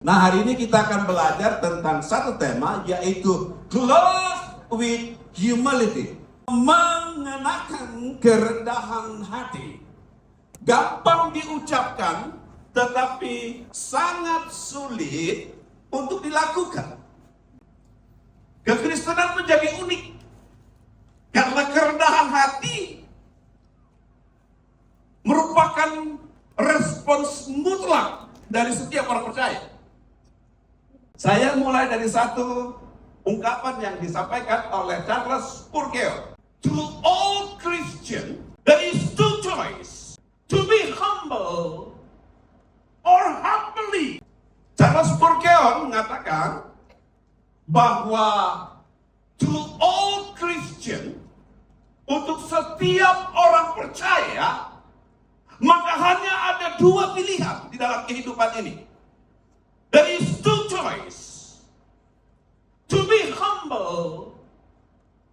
Nah, hari ini kita akan belajar tentang satu tema, yaitu clothed with humility. Mengenakan kerendahan hati. Gampang diucapkan, tetapi sangat sulit untuk dilakukan. Kekristenan menjadi unik karena kerendahan hati merupakan respons mutlak dari setiap orang percaya. Saya mulai dari satu ungkapan yang disampaikan oleh Charles Spurgeon. To all Christians, there is two choice: to be humble or humbly. Charles Spurgeon mengatakan bahwa to all Christian, untuk setiap orang percaya, maka hanya ada dua pilihan di dalam kehidupan ini. There is two choice: to be humble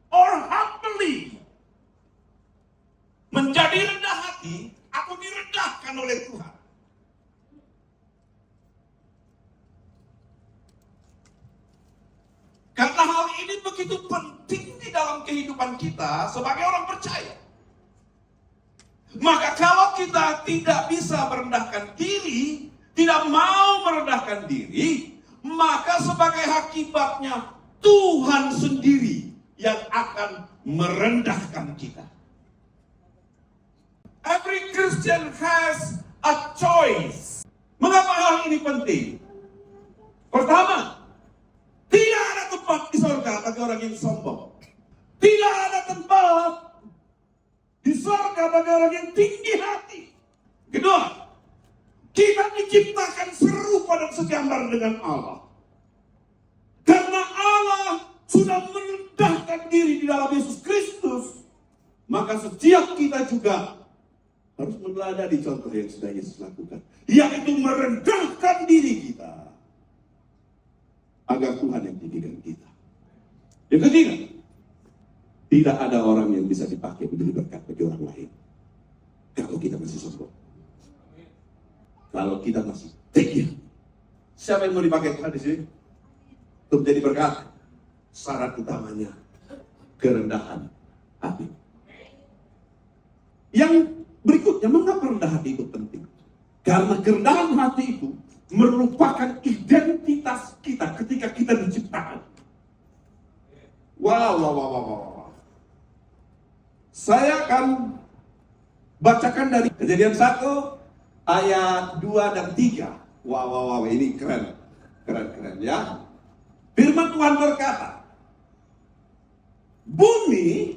or humbly. Menjadi rendah hati atau direndahkan oleh Tuhan. Karena hal ini begitu penting di dalam kehidupan kita sebagai orang percaya. Maka kalau kita tidak bisa merendahkan diri, tidak mau merendahkan diri, maka sebagai akibatnya Tuhan sendiri yang akan merendahkan kita. Every Christian has a choice. Mengapa hal ini penting? Pertama, tidak ada tempat di surga bagi orang yang sombong. Tidak ada tempat di surga bagi orang yang tinggi hati. Kedua, kita diciptakan serupa dan segambar dengan Allah. Karena Allah sudah merendahkan diri di dalam Yesus Kristus, maka setiap kita juga harus meneladani contoh yang sudah Yesus lakukan, yaitu merendahkan diri kita agar Tuhan yang tinggikan kita. Yang ketiga, tidak ada orang yang bisa dipakai menjadi berkat bagi orang lain kalau kita masih sombong. Kalau kita masih tinggi, siapa yang mau dipakai Tuhan di sini untuk menjadi berkat? Syarat utamanya kerendahan hati. Yang berikutnya, mengapa rendah hati itu penting? Karena kerendahan hati itu merupakan identitas kita ketika kita diciptakan. Wow. Saya akan bacakan dari Kejadian 1 ayat 2 dan 3. Wow, ini keren ya. Firman Tuhan berkata, bumi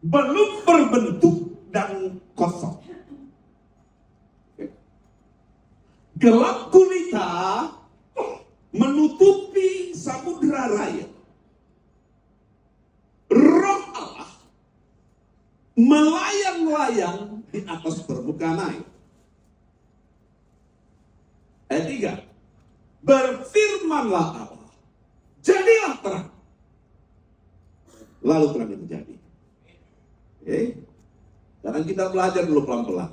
belum berbentuk dan kosong. Gelap gulita menutupi samudra raya. Roh Allah melayang-layang di atas permukaan air. Ayat 3. Berfirmanlah Allah, jadilah terang. Lalu terang itu jadi. Oke? Sekarang kita belajar dulu pelan-pelan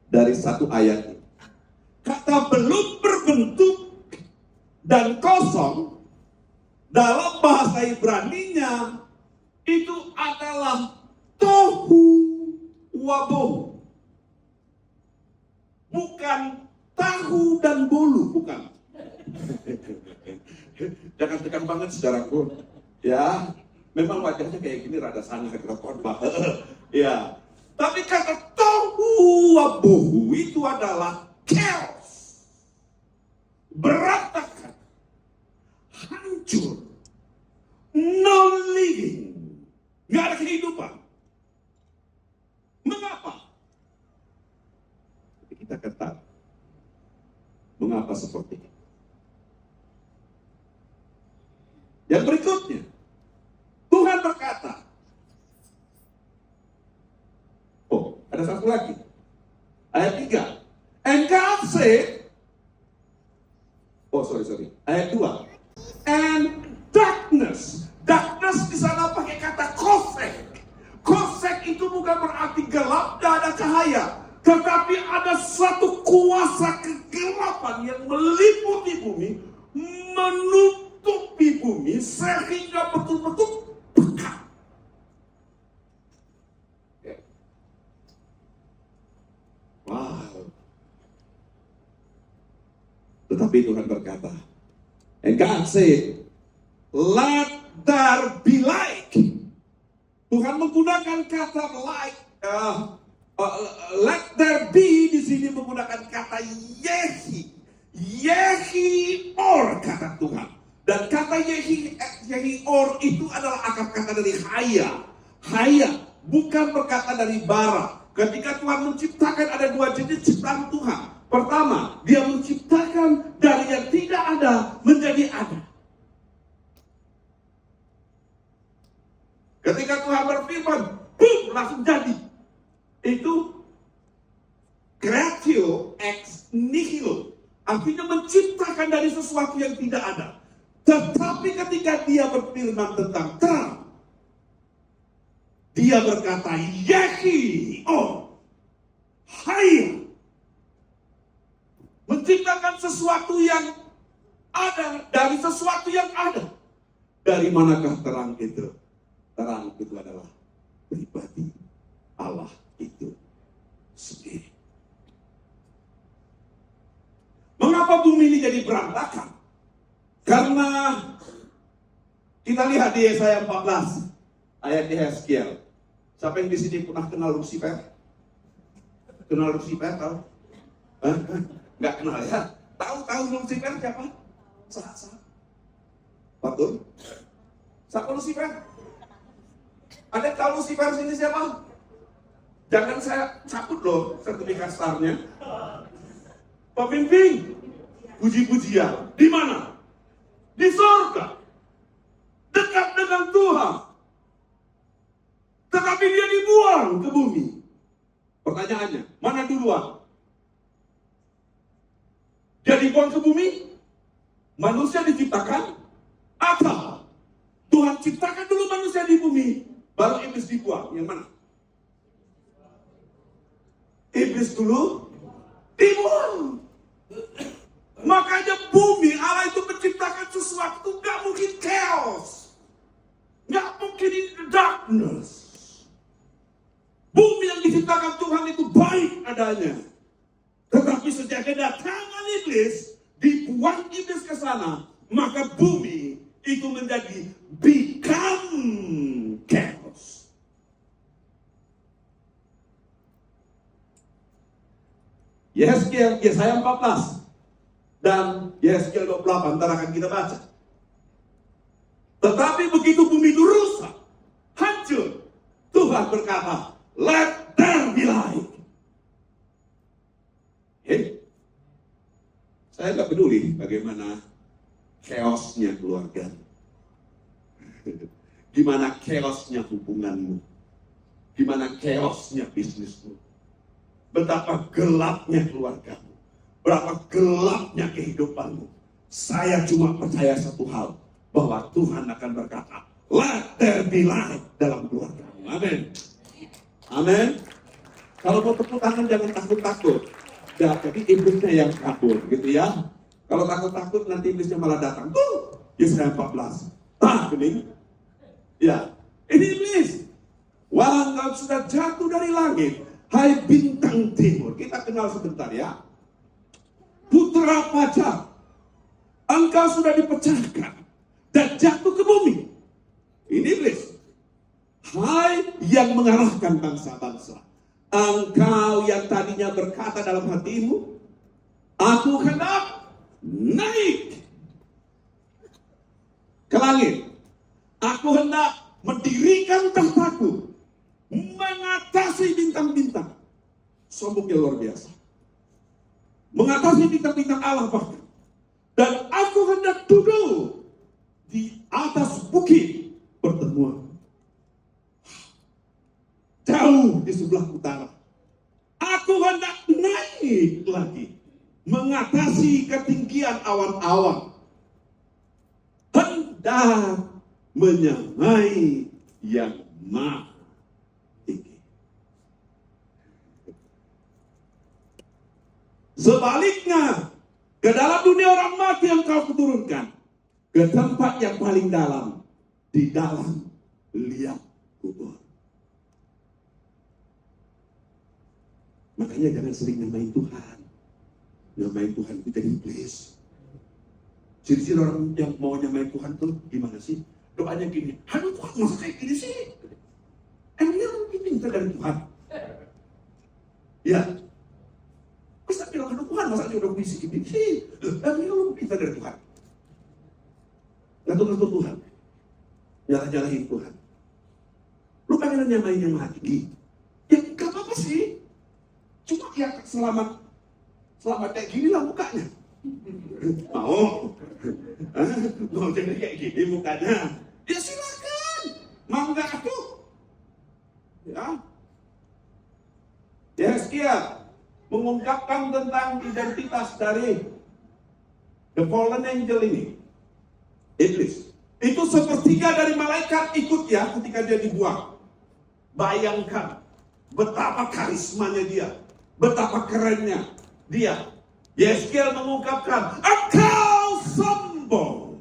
dari satu ayat ini. Kata belum berbentuk dan kosong dalam bahasa Ibraninya itu adalah tohu wabohu. Bukan tahu dan bolu, bukan. Jangan tekan banget saudaraku. Ya, memang wajahnya kayak gini rada sangat khotbah. Ya. Tapi kata tohu wabohu itu adalah chaos, berantakan, hancur, no living, nggak ada kehidupan. Mengapa? Kita ketahui mengapa seperti itu. Yang berikutnya, Tuhan berkata, ada satu lagi, ayat 3. And God said, ayat 2. And darkness di sana pakai kata kosek. Kosek itu bukan berarti gelap, tidak ada cahaya. Tetapi ada satu kuasa kegelapan awan yang meliputi bumi, menutupi bumi sehingga betul-betul pekat. Wow. Tetapi Tuhan berkata, and God said, let there be light. Tuhan menggunakan kata light. Let there be di sini menggunakan kata yehi. Yehi or kata Tuhan. Dan kata yehi or itu adalah akar kata dari haya. Haya bukan perkata dari bara. Ketika Tuhan menciptakan ada dua jenis ciptaan Tuhan. Pertama, dia menciptakan dari yang tidak ada menjadi ada. Ketika Tuhan berfirman, boom, langsung jadi. Itu creatio ex nihilo. Artinya menciptakan dari sesuatu yang tidak ada. Tetapi ketika dia berfirman tentang terang, dia berkata, yehi, oh, hai. Menciptakan sesuatu yang ada dari sesuatu yang ada. Dari manakah terang itu? Terang itu adalah pribadi Allah itu sendiri. Mengapa bumi ini jadi berantakan? Karena kita lihat di Yesaya 14 ayat di Yeskiel. Siapa yang di sini pernah kenal Lucifer? Kenal Lucifer tahu? Nggak kenal ya? Tahu Lucifer siapa? Siapa? Betul? Siapa Lucifer? Ada yang tahu Lucifer sini siapa? Jangan saya cabut loh sertifikat starnya. Pemimpin puji-pujian. Di mana? Di sorga. Dekat dengan Tuhan. Tetapi dia dibuang ke bumi. Pertanyaannya, mana duluan? Dia dibuang ke bumi? Manusia diciptakan? Atau Tuhan ciptakan dulu manusia di bumi, baru iblis dibuang? Yang mana? Iblis dulu dibuang. Makanya bumi, Allah itu menciptakan sesuatu, gak mungkin chaos. Gak mungkin in the darkness. Bumi yang diciptakan Tuhan itu baik adanya. Tetapi sejak kedatangan iblis, dibuang iblis ke sana, maka bumi itu menjadi become chaos. Yesaya 14 dan Yeskiel 28 ntar akan kita baca. Tetapi begitu bumi itu rusak, hancur, Tuhan berkata, let there be light. Saya nggak peduli bagaimana chaosnya keluarga, gimana chaosnya hubunganmu, gimana chaosnya bisnismu, betapa gelapnya keluargamu, berapa gelapnya kehidupanmu. Saya cuma percaya satu hal, bahwa Tuhan akan berkata, let there be light dalam keluargamu. Amin. Amin. Kalau mau tepuk tangan jangan takut-takut. Ya, jadi iblisnya yang kabur gitu ya. Kalau takut-takut nanti iblisnya malah datang. Yesaya 14. Ini. Ya, ini iblis. Wah, engkau sudah jatuh dari langit, hai bintang timur. Kita kenal sebentar ya. Putra fajar, engkau sudah dipecahkan dan jatuh ke bumi. Ini iblis. Hai yang mengalahkan bangsa-bangsa. Engkau yang tadinya berkata dalam hatimu, aku hendak naik ke langit. Aku hendak mendirikan tahtaku, mengatasi bintang-bintang. Sombongnya luar biasa. Mengatasi bintang-bintang Allah bahkan. Dan aku hendak duduk di atas bukit pertemuan. Jauh di sebelah utara. Aku hendak naik lagi, mengatasi ketinggian awan-awan. Hendak menyamai yang maha tinggi. Sebaliknya, Ke dalam dunia orang mati yang kau kuturunkan. Ke tempat yang paling dalam. Di dalam liang kubur. Makanya jangan sering nyamain Tuhan. Nyamain Tuhan itu jadi iblis. Ciri-ciri orang yang mau nyamain Tuhan tuh gimana sih? Doanya gini, aduh Tuhan masa kayak gini sih? Emangnya lu minta dari Tuhan? Ya. Masa bilang aduh Tuhan masa dia udah bisik gini sih? Emangnya lu minta dari Tuhan? Ngatur-ngatur Tuhan. Nyalah-nyalahin Tuhan. Lu pengen nyamain yang mati? Ya gak apa-apa sih. Cuma ya selamat kayak gini lah mukanya. Mau jadi kayak gini mukanya. Ya silakan. Mau nggak tuh? Ya. Yesaya mengungkapkan tentang identitas dari the fallen angel ini. Iblis. Itu sepertiga dari malaikat ikut ya ketika dia dibuang. Bayangkan betapa karismanya dia. Betapa kerennya dia. Yesaya mengungkapkan, engkau sombong.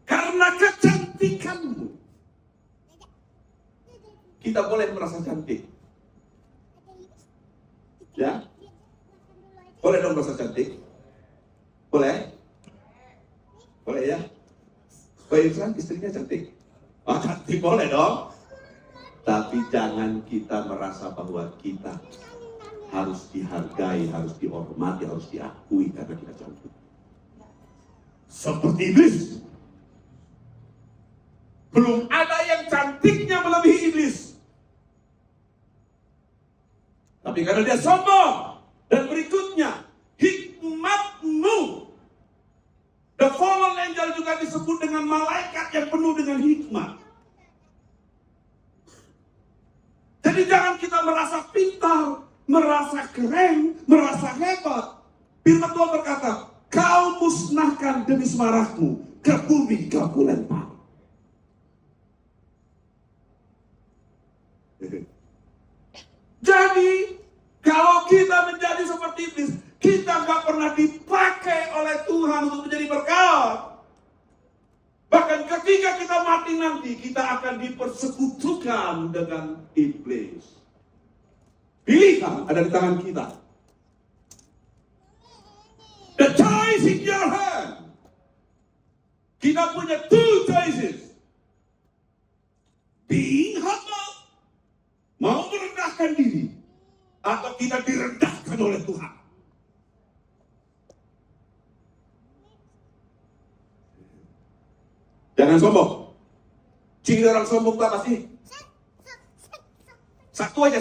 Karena kecantikanmu. Kita boleh merasa cantik. Ya? Boleh dong merasa cantik? Boleh? Boleh ya? Pak Irfan istrinya cantik? Oh cantik boleh dong. Tapi jangan kita merasa bahwa kita harus dihargai, harus dihormati, harus diakui karena kita cantik. Seperti iblis. Belum ada yang cantiknya melebihi iblis. Tapi karena dia sombong. Dan berikutnya, hikmatmu. The fallen angel juga disebut dengan malaikat yang penuh dengan hikmat. Jadi jangan kita merasa pintar, merasa keren, merasa hebat. Firman Tuhan berkata, kau musnahkan demi semarahmu, ke bumi kau lempar. Jadi, kalau kita menjadi seperti iblis, kita gak pernah dipakai oleh Tuhan untuk menjadi berkat. Bahkan ketika kita mati nanti, kita akan dipersekutukan dengan iblis. Pilihan ada di tangan kita. The choice in your hand. Kita punya two choices. Being humble, mau merendahkan diri, atau kita direndahkan oleh Tuhan. Jangan sombong. Ciri orang sombong itu apa sih? Satu aja.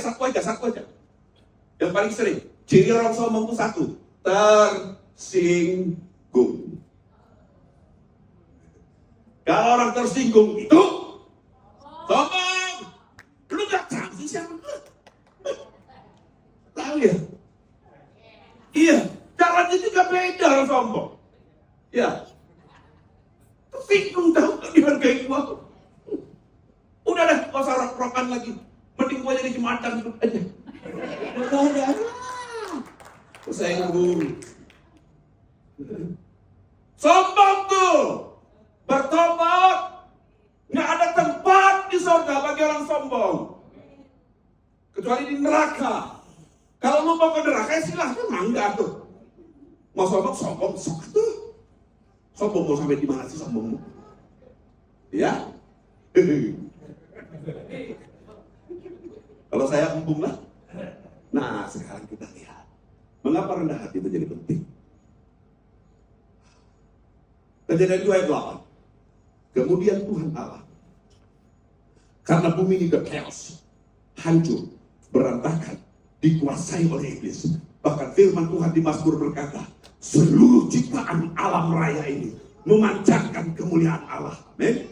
Yang paling sering. Ciri orang sombong itu satu. Tersinggung. Kalau orang tersinggung itu sombong. Lu gak tahu sih siapa? Tahu ya? Iya. Caranya juga beda orang sombong. Ya. Tersinggung tahu gak dihargai gua. Udah deh, gak usah rok-rokan lagi. Mending gua jadi jembatan hidup aja. Udah. Tersinggung. Sombong tuh. Bertobat. Gak ada tempat di surga bagi orang sombong. Kecuali di neraka. Kalau lu mau ke neraka, silahkan mangga tuh. Mau sombong, sok tuh. Sombong mau sampai di mana sih sombongmu? Ya? Kalau saya embung lah. Nah, sekarang kita lihat. Mengapa rendah hati itu jadi penting? Kejadian 2 ayat 8. Kemudian Tuhan Allah. Karena bumi ini udah chaos. Hancur. Berantakan. Dikuasai oleh iblis. Bahkan firman Tuhan di Mazmur berkata, seluruh ciptaan alam raya ini memancarkan kemuliaan Allah. Amin.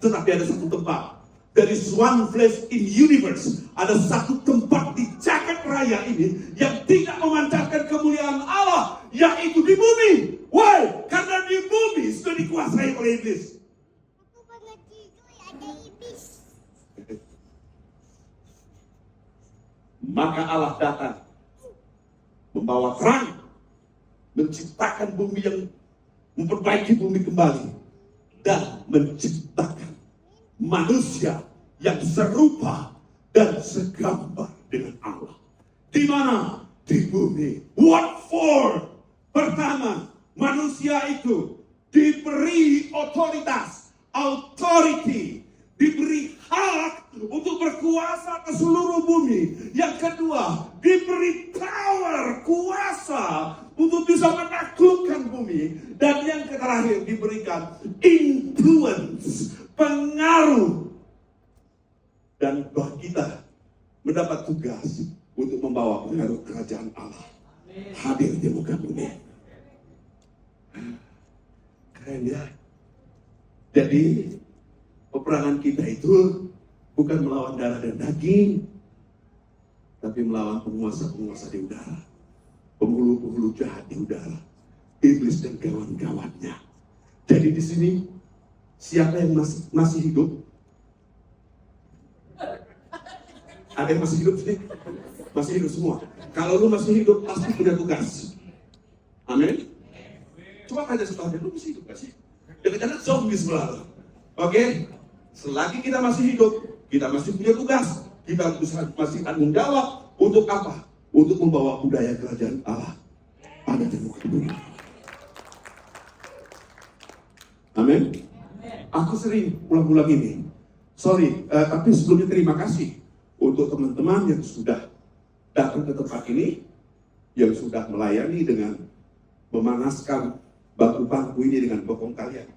Tetapi ada satu tempat. There is one place in universe. Ada satu tempat di jagat raya ini yang tidak memancarkan kemuliaan Allah, yaitu di bumi. Why? Karena di bumi sudah dikuasai oleh iblis. Aku pernah tidur ada iblis. Maka Allah datang membawa terang, menciptakan bumi yang memperbaiki bumi kembali, dan menciptakan manusia yang serupa dan segambar dengan Allah. Di mana? Di bumi. What for? Pertama, manusia itu diberi otoritas, authority, diberi hak untuk berkuasa ke seluruh bumi. Yang kedua, diberi power, kuasa untuk bisa menaklukkan bumi. Dan yang terakhir, diberikan influence, pengaruh. Dan bagi kita mendapat tugas untuk membawa pengaruh kerajaan Allah hadir di muka bumi. Keren ya. Jadi peperangan kita itu bukan melawan darah dan daging, tapi melawan penguasa-penguasa di udara, penghulu-penghulu jahat di udara, iblis dan kawan-kawannya. Jadi di sini siapa yang masih hidup? Ada yang masih hidup sini? Masih hidup semua. Kalau lu masih hidup, pasti punya tugas. Amin. Coba tanya setelahnya, lu masih hidup gak sih? Jangan-jangan zombie sebelah. Oke? Selagi kita masih hidup, kita masih punya tugas. Kita masih tanggung jawab. Untuk apa? Untuk membawa budaya kerajaan Allah ada di muka bumi. Amin. Aku sering ulang-ulang ini. Sorry, tapi sebelumnya terima kasih untuk teman-teman yang sudah datang ke tempat ini, yang sudah melayani dengan memanaskan bangku-bangku ini dengan bokong kalian.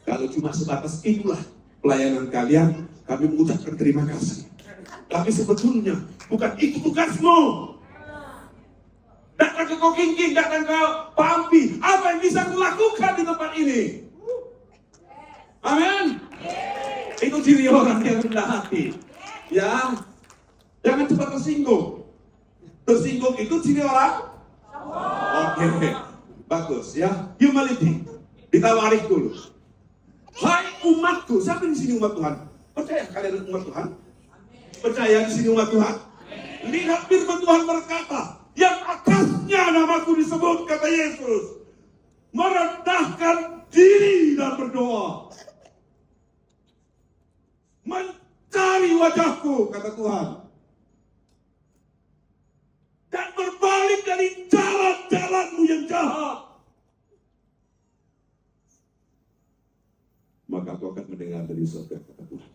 Kalau cuma sebatas itulah pelayanan kalian, kami mengucapkan terima kasih. Tapi sebetulnya bukan itu tugasmu. Datang ke Kokingking, datang ke Pampi, apa yang bisa kulakukan di tempat ini? Amin. Itu ciri orang yang rendah hati. Ya, jangan cepat tersinggung. Tersinggung itu ciri orang. Oke, bagus ya. Humility. Ditawari dulu. Hai umatku, siapa di sini umat Tuhan? Percaya kalian umat Tuhan? Percaya di sini umat Tuhan? Lihat firman Tuhan berkata, yang atasnya namaku disebut, kata Yesus, merendahkan diri dan berdoa, mencari wajahku, kata Tuhan, dan berbalik dari jalan-jalanmu yang jahat, maka aku akan mendengar dari surga, kata Tuhan,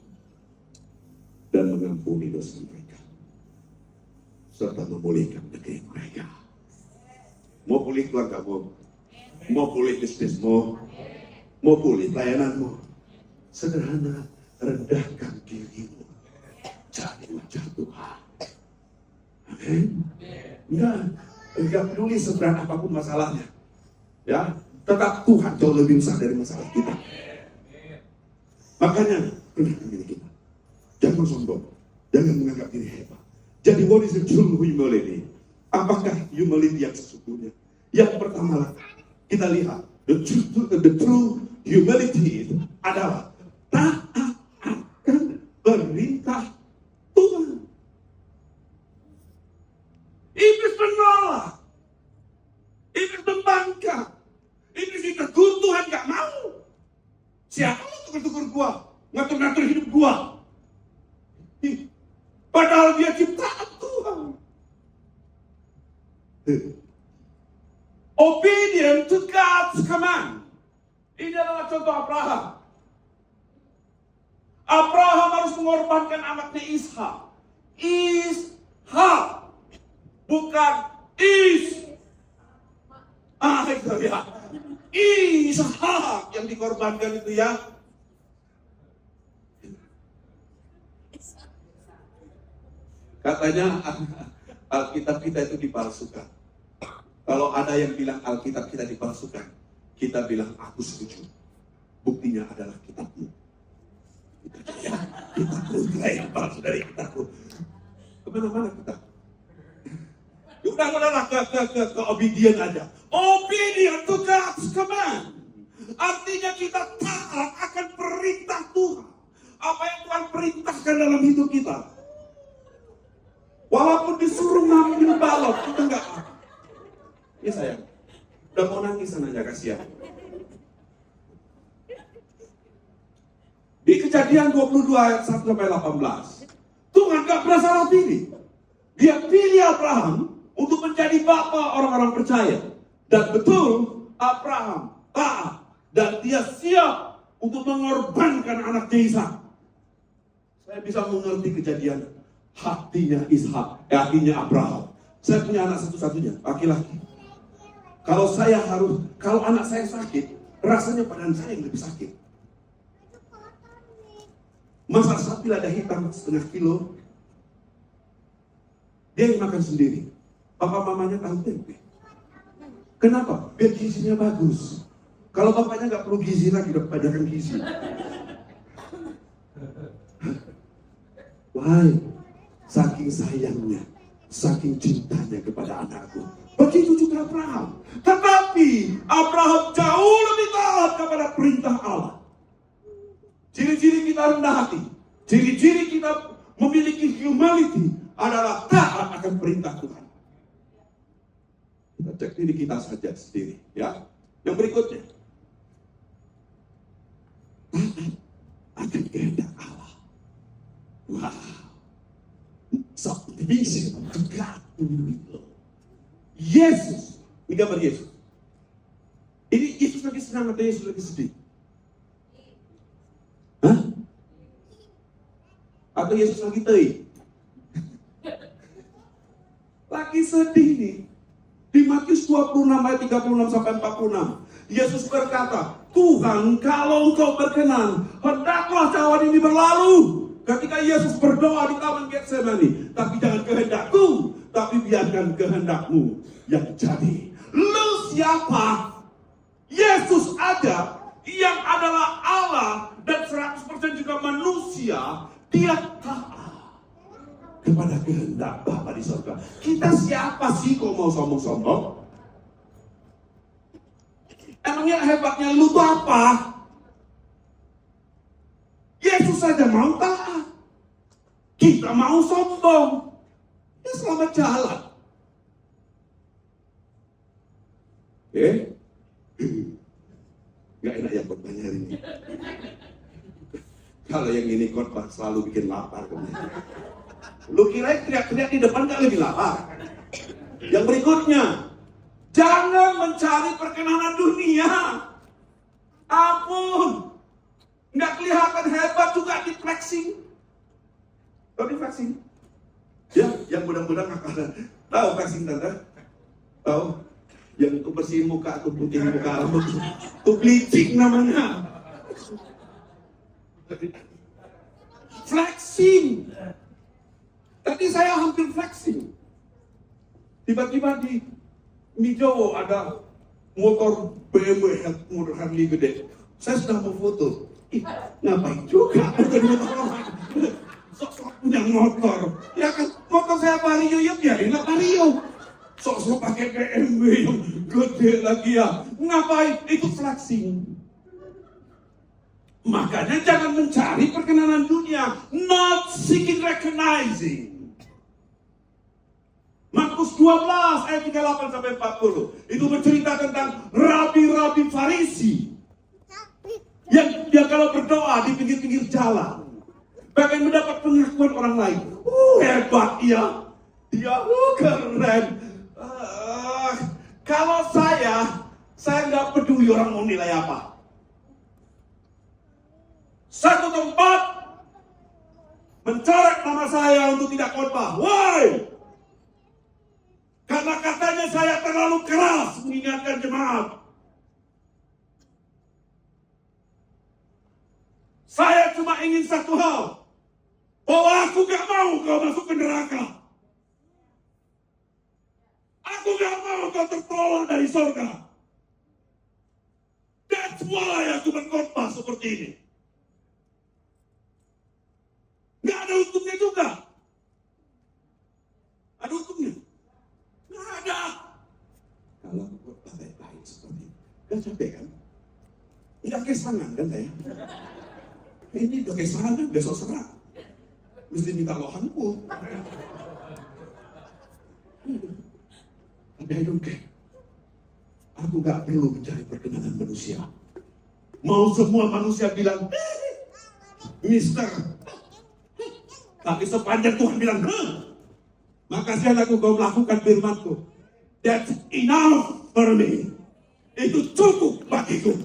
dan mengampuni dosa mereka, serta memulihkan negeri mereka. Mau pulih keluargamu, mau pulih bisnismu, mau pulih pelayananmu, sederhana, rendahkan dirimu, cari wajah Tuhan. Amin. Enggak peduli seberat apapun masalahnya, ya, tetap Tuhan jauh lebih besar dari masalah kita. Makanya rendahkan diri kita, jangan sombong, jangan menganggap diri hebat. Jadi what is the true humility? Apakah humility yang sesungguhnya? Yang pertama, kita lihat the true humility itu adalah taat akan perintah Tuhan. Iblis menolak, iblis membangkang, iblis ditegur, Tuhan gak mau. Siapa lo tukur-tukur gua, ngatur-ngatur hidup gua? Padahal dia ciptaan Tuhan. Obedient to God's command. Ini adalah contoh Abraham. Abraham harus mengorbankan anaknya Ishak. Ishak, bukan itu ya. Ishak yang dikorbankan itu ya. Katanya Alkitab kita itu dipalsukan. Kalau ada yang bilang Alkitab kita dipalsukan, kita bilang aku setuju. Buktinya adalah kitabmu. Kitabmu yang palsu dari kitabmu. Kemana-mana kita? Udahlah ke obedient aja. Obedient to God's command. Artinya kita taat akan perintah Tuhan. Apa yang Tuhan perintahkan dalam hidup kita. Walaupun disuruh ngambil anaknya, kasihan. Di Kejadian 22 ayat 1 sampai 18, Tuhan gak pernah salah pilih. Dia pilih Abraham untuk menjadi bapa orang-orang percaya. Dan betul, Abraham taat dan dia siap untuk mengorbankan anaknya Ishak. Saya bisa mengerti kejadian hatinya Ishak, hatinya Abraham. Saya punya anak satu-satunya, laki-laki. Kalau anak saya sakit, rasanya badan saya yang lebih sakit. Masak sapi lada hitam 1,5 kilo, dia yang makan sendiri. Papa mamanya tahu tempe. Kenapa? Biar gizinya bagus. Kalau bapaknya nggak perlu gizi lagi, udah kebanyakan gizi. Why? Saking sayangnya, saking cintanya kepada anakku. Begitu juga Abraham. Tetapi Abraham jauh lebih taat kepada perintah Allah. Ciri-ciri kita rendah hati, ciri-ciri kita memiliki humility adalah taat akan perintah Tuhan. Kita cek diri kita saja sendiri, ya. Yang berikutnya, taat akan kehendak Allah. Wow, submission to God will. Yesus, ini gambar Yesus. Ini Yesus lagi senang atau Yesus lagi sedih? Hah? Atau Yesus lagi tei? Lagi sedih nih. Di Matius 26 ayat 36 sampai 46, Yesus berkata, Tuhan, kalau Engkau berkenan, hendaklah cawan ini berlalu. Ketika Yesus berdoa di Taman Getsemani, tapi jangan kehendakku, tapi biarkan kehendakmu yang jadi. Lu siapa? Yesus aja yang adalah Allah dan 100% juga manusia, dia taat kepada kehendak Bapa di surga. Kita siapa sih kok mau sombong-sombong? Emangnya hebatnya lu tuh apa? Yesus saja mau taat. Kita mau sombong. Ya selamat jalan. Gak enak ya khotbahnya hari ini. Kalau yang ini khotbah selalu bikin lapar. Lu kira teriak-teriak di depan gak lebih lapar? Yang berikutnya, jangan mencari perkenanan dunia. Ampun, nggak kelihatan hebat juga di flexing. Tahu di flexing? Ya, yang mudah-mudahan tahu flexing tante? Tahu? Yang tuh bersihin muka, tuh putih muka, tuh bleaching namanya. Flexing. Tadi saya hampir flexing. Tiba-tiba di Mijowo ada motor BMW, motor Harley gede. Saya sudah mau foto. Ngapain juga? Sok-sok punya motor. Ya kan, motor saya Vario, ya biarinlah Vario. Sok-sok pakai BMW yang gede lagi ya. Ngapain? Itu flexing. Makanya jangan mencari perkenanan dunia. Not seeking recognizing. Markus 12 ayat 38 sampai 40. Itu bercerita tentang rabi-rabi Farisi. Yang kalau berdoa di pinggir-pinggir jalan. Pengen mendapat pengakuan orang lain. Hebat dia. Dia keren. Kalau saya nggak peduli orang mau nilai apa. Satu tempat mencoret nama saya untuk tidak khotbah. Why? Karena katanya saya terlalu keras mengingatkan jemaat. Saya cuma ingin satu hal. Bahwa aku gak mau kau masuk ke neraka. Aku gak mau kau tertolong dari surga. That's why aku berkhotbah seperti ini. Gak ada untungnya juga. Ada untungnya? Gak ada. Kalau aku khotbah baik-baik seperti ini, gak capek kan? Gak kesangan kan saya? Ini udah kesangan, besok serah. Mesti minta lohanku. Tapi I don't care. Aku gak perlu mencari perkenanan manusia. Mau semua manusia bilang, Mister. Tapi sepanjang Tuhan bilang, makasih aku kau melakukan firman-Ku. That's enough for me. Itu cukup bagiku.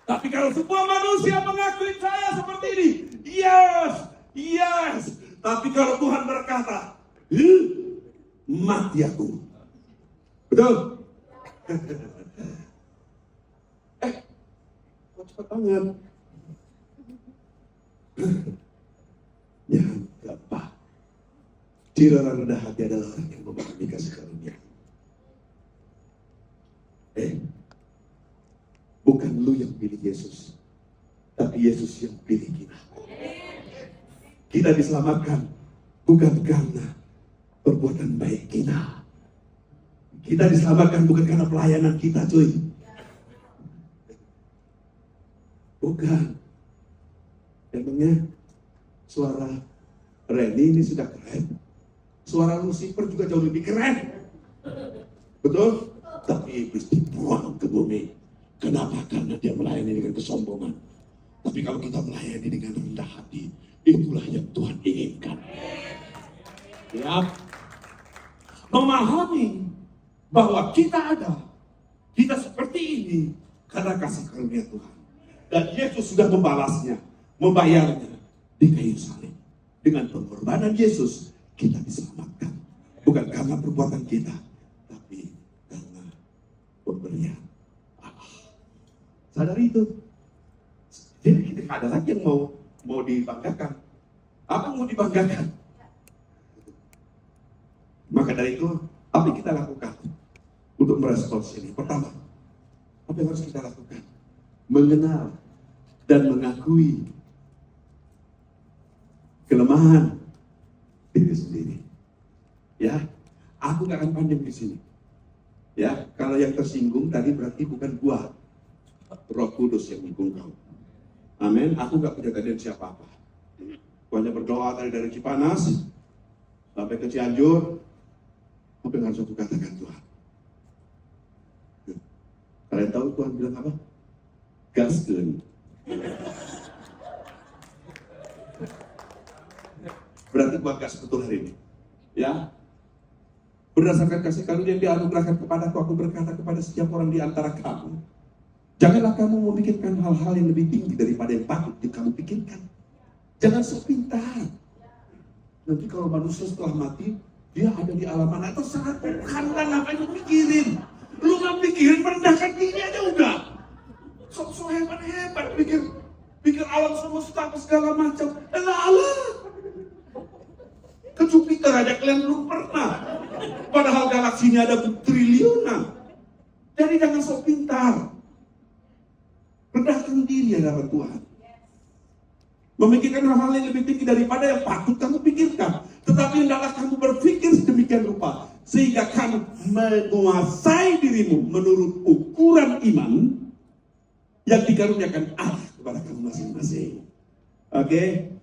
Tapi kalau semua manusia mengakui saya seperti ini, yes. Tapi kalau Tuhan berkata, mati aku. Betul? Kok cepat banget? Yang keempat, ciri orang rendah hati adalah orang yang memahami kasih karunia. Bukan lu yang pilih Yesus, tapi Yesus yang pilih kita. Kita diselamatkan bukan karena perbuatan baik kita. Kita diselamatkan bukan karena pelayanan kita, cuy. Bukan. Emangnya suara Reni ini sudah keren. Suara Lucifer juga jauh lebih keren. Betul? Tapi iblis dibuang ke bumi. Kenapa? Karena dia melayani dengan kesombongan. Tapi kalau kita melayani dengan rendah hati, itulah yang Tuhan inginkan. Ya. Memahami bahwa kita ada, kita seperti ini karena kasih karunia Tuhan. Dan Yesus sudah membalasnya, membayarnya di kayu salib. Dengan pengorbanan Yesus, kita diselamatkan. Bukan karena perbuatan kita, tapi karena pemberian Allah. Sadar itu. Jadi kita ada lagi yang mau dibanggakan. Apa yang mau dibanggakan? Maka dari itu, apa yang kita lakukan untuk merespons ini? Pertama, apa yang harus kita lakukan? Mengenal dan mengakui kelemahan diri sendiri. Ya, aku gak akan panjang di sini. Ya, kalau yang tersinggung tadi berarti bukan gua, Roh Kudus yang menghukum kau. Amin. Aku gak punya tendensi apa-apa. Aku hanya berdoa dari Cipanas sampai ke Cianjur. Apa yang harus aku katakan Tuhan? Kalian tahu Tuhan bilang apa? Gaskeun. Berarti gua gas betul hari ini. Ya. Berdasarkan kasih karunia yang dianugerahkan kepadaku, aku berkata kepada setiap orang di antara kamu, janganlah kamu memikirkan hal-hal yang lebih tinggi daripada yang patut kamu pikirkan. Jangan sok pintar. Nanti kalau manusia setelah mati, dia ada di alam mana atau sangat Tuhan lah, ngapain lu pikirin? Lu nggak pikirin merendahkan diri aja udah. Sok hebat pikir alam semesta apa segala macam. Allah. Ke Jupiter aja kalian belum pernah. Padahal galaksi ini ada triliunan. Jadi jangan sok pintar. Rendahkan diri hadapan Tuhan. Memikirkan hal-hal yang lebih tinggi daripada yang patut kamu pikirkan. Tetapi hendaklah kamu berpikir sedemikian rupa sehingga kamu menguasai dirimu menurut ukuran iman yang dikaruniakan Allah kepada kamu masing-masing. Oke?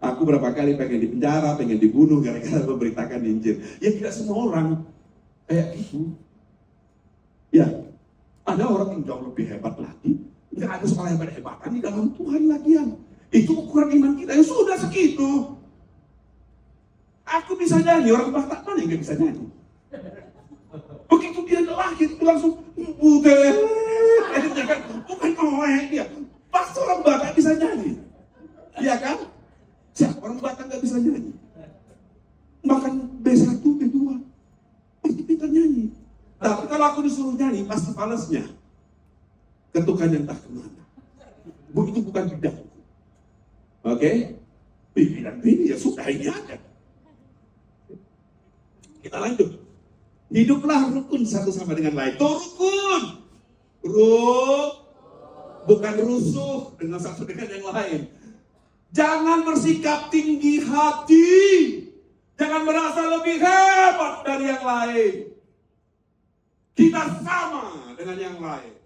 Aku berapa kali pengen dipenjara, pengen dibunuh gara-gara memberitakan Injil. Ya tidak semua orang kayak gitu. Ya, ada orang yang jauh lebih hebat lagi. Tidak ada soal hebat-hebatan di dalam Tuhan lagian. Itu ukuran iman kita. Ya sudah segitu. Aku bisa nyanyi, orang Batak mana yang gak bisa nyanyi? Begitu dia lahir, itu langsung bukan orang dia. Pasti orang Batak bisa nyanyi. Iya kan? Siapa orang Batak gak bisa nyanyi? Makan B1, B2 pasti pintar nyanyi. Tapi kalau aku disuruh nyanyi, pasti falasnya ketukan yang tak kemana. Itu bukan bidang. Oke? Bidang ini ya sudah ini aja. Kita lanjut. Hiduplah rukun satu sama dengan lain. Tuh rukun. Bukan rusuh dengan satu dengan yang lain. Jangan bersikap tinggi hati. Jangan merasa lebih hebat dari yang lain. Kita sama dengan yang lain.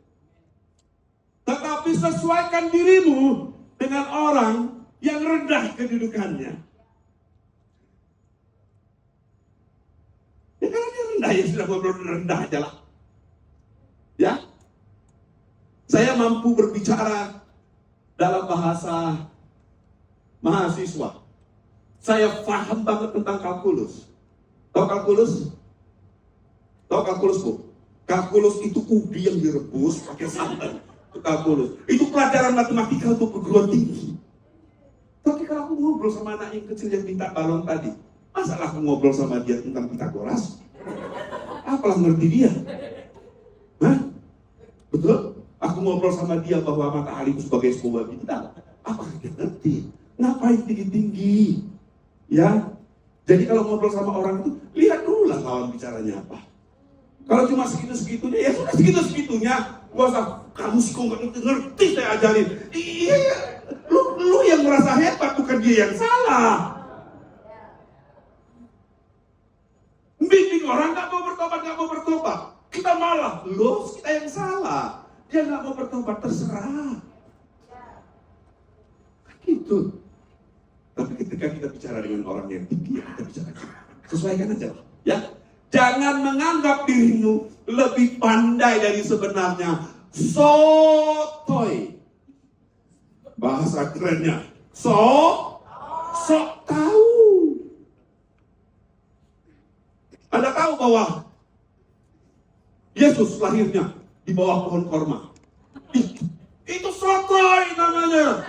Tetapi sesuaikan dirimu dengan orang yang rendah kedudukannya. Ya karena dia rendah Anda yang sudah ngobrol rendah aja lah. Ya, saya mampu berbicara dalam bahasa mahasiswa. Saya paham banget tentang kalkulus. Tahu kalkulus? Tahu kalkulus, Bu? Kalkulus itu ubi yang direbus pakai santan. Itu kalkulus. Itu pelajaran matematika untuk perguruan tinggi. Tapi kalau aku ngobrol sama anak yang kecil yang minta balon tadi, masalah aku ngobrol sama dia tentang Pitagoras? Apalah ngerti dia? Hah? Betul? Aku ngobrol sama dia bahwa matahari itu sebagai sebuah bintang. Apa dia ngerti? Ngapain tinggi-tinggi? Ya. Jadi kalau ngobrol sama orang itu, lihat dulu lah lawan bicaranya apa. Kalau cuma segitu-segitunya, ya sudah segitu-segitunya. Gak usah, kamu sih kok nggak ngerti saya ajarin. Iya, lu yang merasa hebat, bukan dia yang salah. Bimbing orang nggak mau bertobat. Kita malah, kita yang salah. Dia nggak mau bertobat, terserah. Gitu. Tapi ketika kita bicara dengan orang yang tinggi, kita bicara sesuaikan aja lah. Ya, jangan menganggap dirimu lebih pandai dari sebenarnya. Sotoy. Bahasa kerennya. Sok tahu. Anda tahu bahwa Yesus lahirnya di bawah pohon korma. Itu sotoy namanya.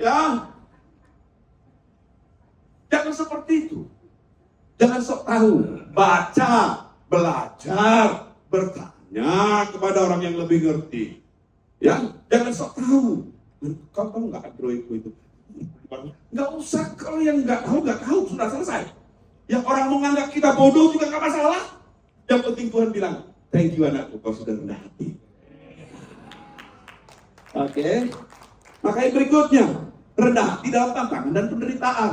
Ya, jangan seperti itu. Jangan sok tahu. Baca, belajar, bertanya kepada orang yang lebih ngerti. Ya, jangan sok tahu. Kau tahu nggak Android itu? Nggak usah, kalau yang nggak tahu, sudah selesai. Yang orang menganggap kita bodoh juga nggak masalah. Yang penting Tuhan bilang, thank you anakku, kau sudah rendah hati. Oke. Makanya berikutnya, rendah hati dalam tantangan dan penderitaan.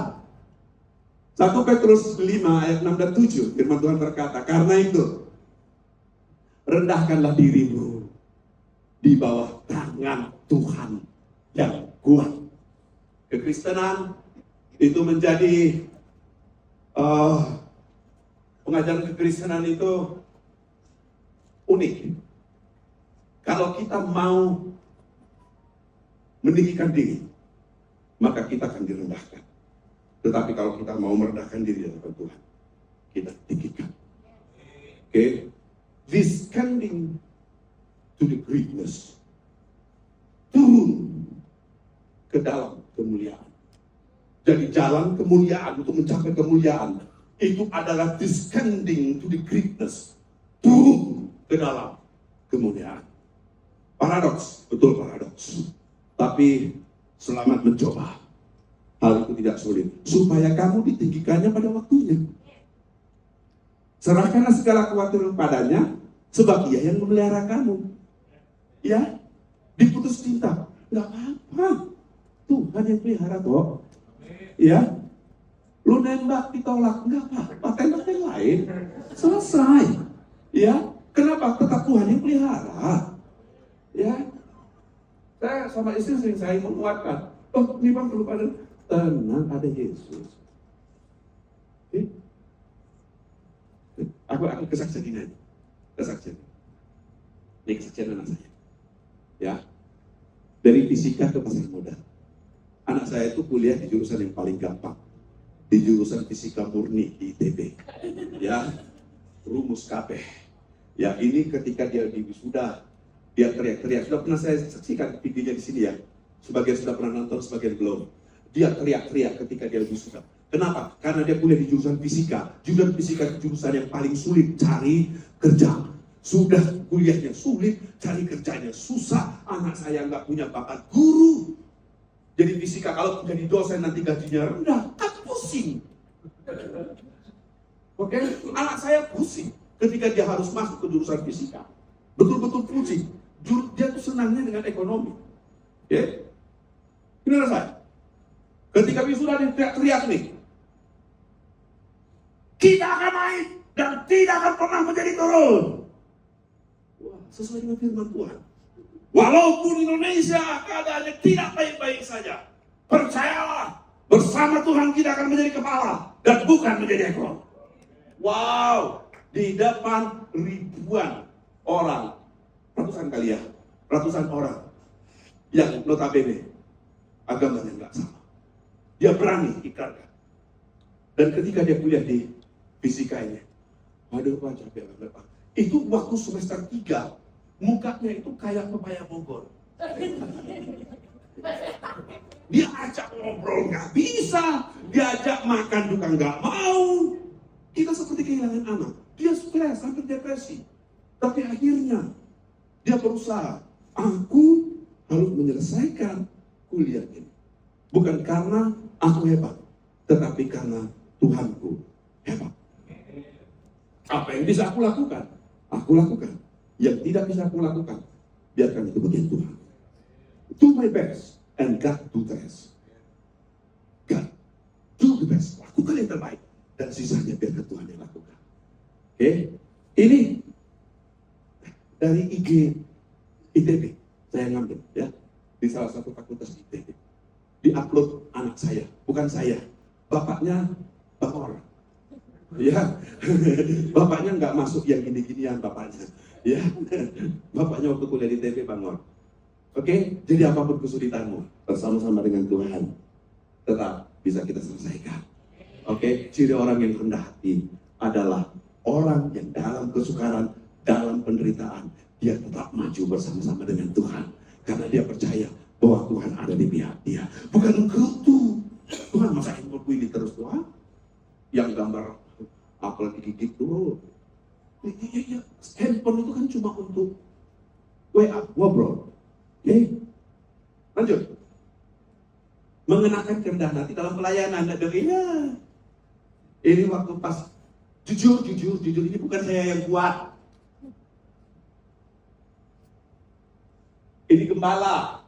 1 Petrus 5 ayat 6 dan 7, firman Tuhan berkata, karena itu, rendahkanlah dirimu di bawah tangan Tuhan yang kuat. Kekristenan itu menjadi pengajaran kekristenan itu unik. Kalau kita mau meninggikan diri, maka kita akan direndahkan. Tetapi kalau kita mau merendahkan diri di hadapan Tuhan, kita tinggikan. Oke, descending to the greatness, turun ke dalam kemuliaan. Jadi jalan kemuliaan untuk mencapai kemuliaan itu adalah descending to the greatness, turun ke dalam kemuliaan. Paradoks, betul paradoks. Tapi selamat mencoba. Hal itu tidak sulit. Supaya kamu ditinggikannya pada waktunya. Serahkanlah segala kekhawatiran padanya, sebab Ia yang memelihara kamu. Ya, diputus cinta, nggak apa-apa. Tuhan yang pelihara kok. Ya, lu nembak ditolak, nggak apa-apa. Tembak yang lain, selesai. Ya, kenapa? Tetap Tuhan yang pelihara. Ya, saya sama istri sering saya menguatkan. Oh, ini bang perlu pada tenang, ada Yesus. Aku kesaksian ini. Kesaksian. Ini kesaksian anak saya. Ya, dari fisika ke pasar modal. Anak saya itu kuliah di jurusan yang paling gampang. Di jurusan fisika murni di ITB. Ya, rumus kabeh. Ya, ini ketika dia di wisuda, dia teriak-teriak. Sudah pernah saya saksikan videonya di sini ya. Sebagian sudah pernah nonton, sebagian belum. Dia teriak-teriak ketika dia wisuda. Kenapa? Karena dia kuliah di jurusan fisika. Jurusan fisika itu jurusan yang paling sulit cari kerja. Sudah kuliahnya sulit, cari kerjanya susah. Anak saya nggak punya bakat guru. Jadi fisika kalau menjadi dosen nanti gajinya rendah, kan pusing. Oke, anak saya pusing ketika dia harus masuk ke jurusan fisika. Betul-betul pusing. Dia tuh senangnya dengan ekonomi. Oke, ini saya. Ketika wisuda dia teriak-teriak nih, kita akan naik dan tidak akan pernah menjadi turun. Wah, sesuai dengan firman Tuhan. Walaupun Indonesia keadaannya tidak baik-baik saja, percayalah, bersama Tuhan kita akan menjadi kepala dan bukan menjadi ekor. Wow, di depan ribuan orang, ratusan kali ya, ratusan orang yang notabene agamanya nggak sama. Dia berani ikrarkan. Dan ketika dia kuliah di fisika ini, aduh Pak, capek banget Pak. Itu waktu semester 3, mukanya itu kayak pepaya Bogor. Dia ajak ngobrol nggak bisa, diajak makan juga nggak mau. Kita seperti kehilangan anak. Dia stres, hampir depresi. Tapi akhirnya dia berusaha. Aku harus menyelesaikan kuliah ini. Bukan karena aku hebat, tetapi karena Tuhanku hebat. Apa yang bisa aku lakukan? Aku lakukan. Yang tidak bisa aku lakukan, biarkan itu bagian Tuhan. Do my best and God do the rest. God do the best. Lakukan yang terbaik. Dan sisanya biarkan Tuhan yang lakukan. Oke? Ini dari IG ITB. Saya ngambil ya. Di salah satu fakultas ITB. Di-upload anak saya. Bukan saya. Bapaknya Bangor. Ya. Bapaknya nggak masuk yang gini-ginian bapaknya. Ya. Bapaknya waktu kuliah di ITB Bangor. Oke? Jadi apapun kesulitanmu, bersama-sama dengan Tuhan, tetap bisa kita selesaikan. Oke, ciri orang yang rendah hati adalah orang yang dalam kesukaran, dalam penderitaan, dia tetap maju bersama-sama dengan Tuhan. Karena dia percaya bahwa Tuhan ada di pihak dia. Bukan engkau. Tuhan masa handphone ini terus Tuhan? Yang gambar apel gigit tuh. Ya. Handphone itu kan cuma untuk WA, ngobrol. Oke, lanjut. Mengenakan kerendahan hati dalam pelayanan. Ya. Ini waktu pas jujur ini bukan saya yang kuat. Ini gembala.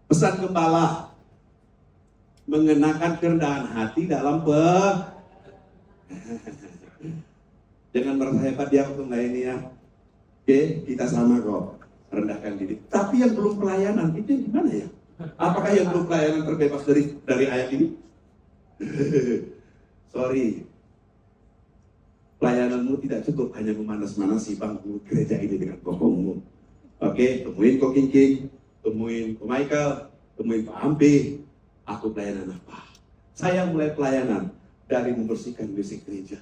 Pesan gembala. Mengenakan kerendahan hati dalam Jangan merasa hebat ya waktu ini ya. Oke, kita sama kok. Rendahkan diri. Tapi yang belum pelayanan itu gimana ya? Apakah yang belum pelayanan terbebas dari ayat ini? Sorry, pelayananmu tidak cukup hanya memanas-manasi bangku gereja ini dengan kokongmu. Oke, temuin Ko King, temuin Ko Michael, temuin Pak Ampi. Aku pelayanan apa? Saya mulai pelayanan dari membersihkan WC gereja.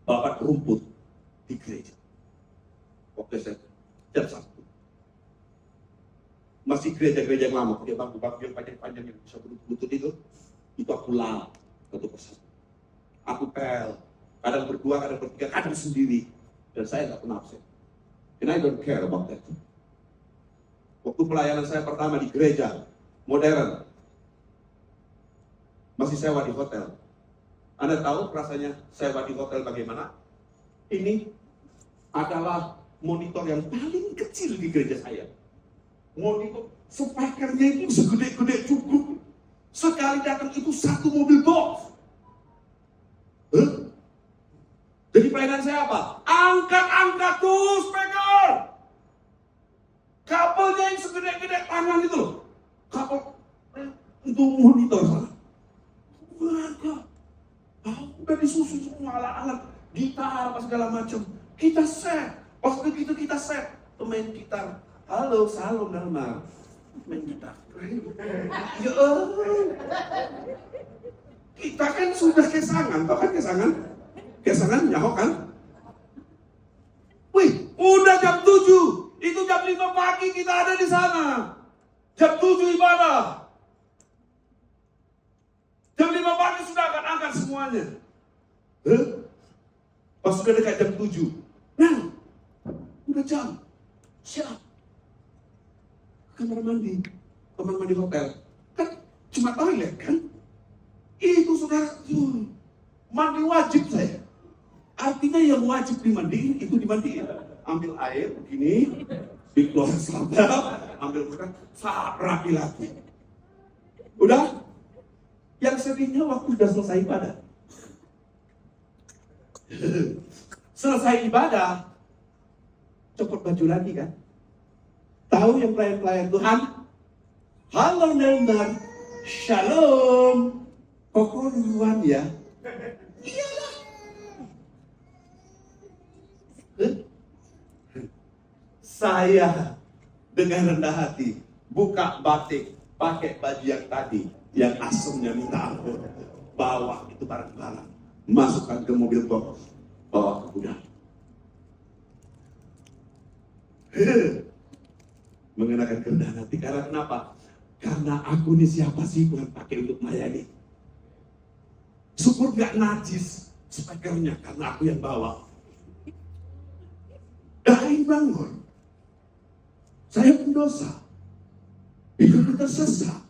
Bapak rumput di gereja. Oke, saya jam 1. Masih gereja-gereja yang lama, dia bangku-bangku yang panjang-panjang yang bisa berlutut itu aku lap satu persatu. Aku pel, kadang berdua, kadang bertiga, kadang sendiri, dan saya nggak pernah absen. And I don't care about that. Waktu pelayanan saya pertama di gereja modern, masih sewa di hotel. Anda tahu rasanya sewa di hotel bagaimana? Ini adalah monitor yang paling kecil di gereja saya. Monitor, speakernya itu segede-gede cukup. Sekali datang itu satu mobil box. Jadi pelayanan saya apa? Angkat-angkat tuh speaker. Kabelnya yang segede-gede tangan itu loh. Kabel untuk monitor sana. Warga, udah disusun semua alat-alat, gitar apa segala macam. Kita set. Pas begitu kita set, pemain gitar. Halo, salam Dalmar. Main gitar. Ya kita kan sudah kesangan, tau kan kesangan? Kesangan nyaho kan? Wih, udah jam 7. Itu jam 5 pagi kita ada di sana. Jam 7 ibadah. Jam 5 pagi sudah akan angkat semuanya. Pas sudah dekat jam 7. Nah, udah jam. Siap. Kamar mandi hotel kan cuma toilet kan, itu saudara mandi wajib saya, artinya yang wajib dimandiin itu dimandiin, ambil air begini, dikeluarin sandal, ambil makan, rapi lagi. Udah, yang sedihnya waktu sudah selesai ibadah, selesai ibadah, copot baju lagi kan. Tahu yang pelayan-pelayan Tuhan? Halo Nelmar, Shalom. Koko duluan ya. Iyalah. Saya dengan rendah hati buka batik, pakai baju yang tadi, yang asemnya minta ampun, bawa itu barang-barang, masukkan ke mobil box, bawa ke gudang. Mengenakan kerendahan hati. Karena kenapa? Karena aku ini siapa sih Tuhan pakai untuk melayani? Syukur gak najis speakernya karena aku yang bawa. Hai bangun. Saya pendosa. Hidupku tersesat.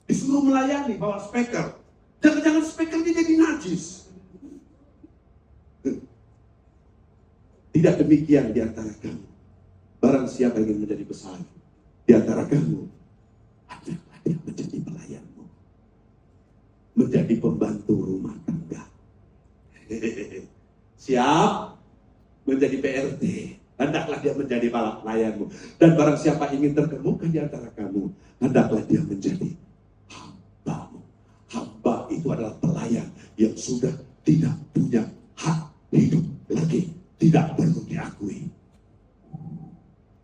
Disuruh melayani bawa speaker. Jangan-jangan speakernya jadi najis. Tidak demikian di antara kamu. Barang siapa ingin menjadi besar di antara kamu, ajaklah dia menjadi pelayanmu, menjadi pembantu rumah tangga. Siap menjadi PRT, hendaklah dia menjadi pelayanmu. Dan barang siapa ingin terkemuka di antara kamu, hendaklah dia menjadi hambamu. Hamba itu adalah pelayan yang sudah tidak punya hak hidup lagi, tidak perlu diakui.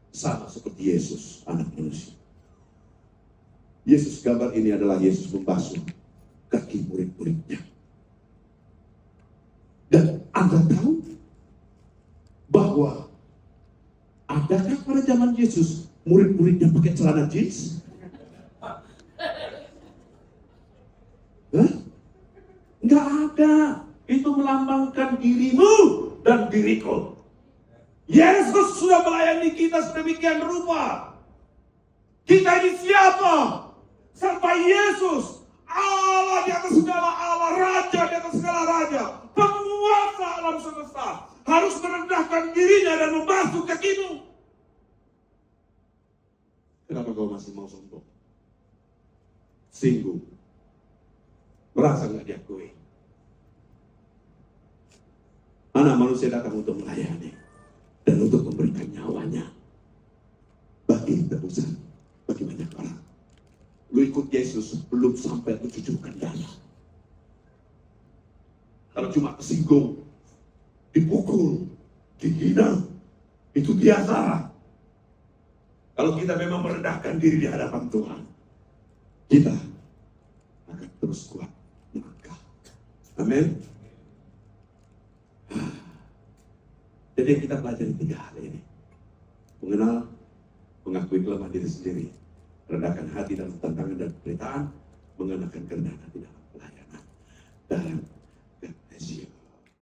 Sama seperti Yesus, anak manusia. Yesus, gambar ini adalah Yesus membasuh kaki murid-muridnya. Dan Anda tahu bahwa adakah pada zaman Yesus murid-muridnya pakai celana jeans? Hah? Nggak ada. Itu melambangkan dirimu dan diriku. Yesus sudah melayani kita sedemikian rupa. Kita ini siapa? Serta Yesus, Allah di atas segala Allah, Raja di atas segala Raja, penguasa alam semesta, harus merendahkan dirinya dan membasuh kakimu. Kenapa kau masih mau sombong? Singgung. Merasa nggak diakui. Anak manusia datang untuk melayani dan untuk memberikan nyawanya bagi tebusan, bagi banyak orang. Lu ikut Yesus belum sampai mencucurkan darah. Kalau cuma tersinggung, dipukul, dihina, itu biasa. Kalau kita memang merendahkan diri di hadapan Tuhan, kita akan terus kuat melangkah. Amin. Jadi kita pelajari 3 hal ini. Mengenal, mengakui kelemahan diri sendiri, rendahkan hati dalam tantangan dan penderitaan, mengenakan kerendahan hati dalam pelayanan. Dan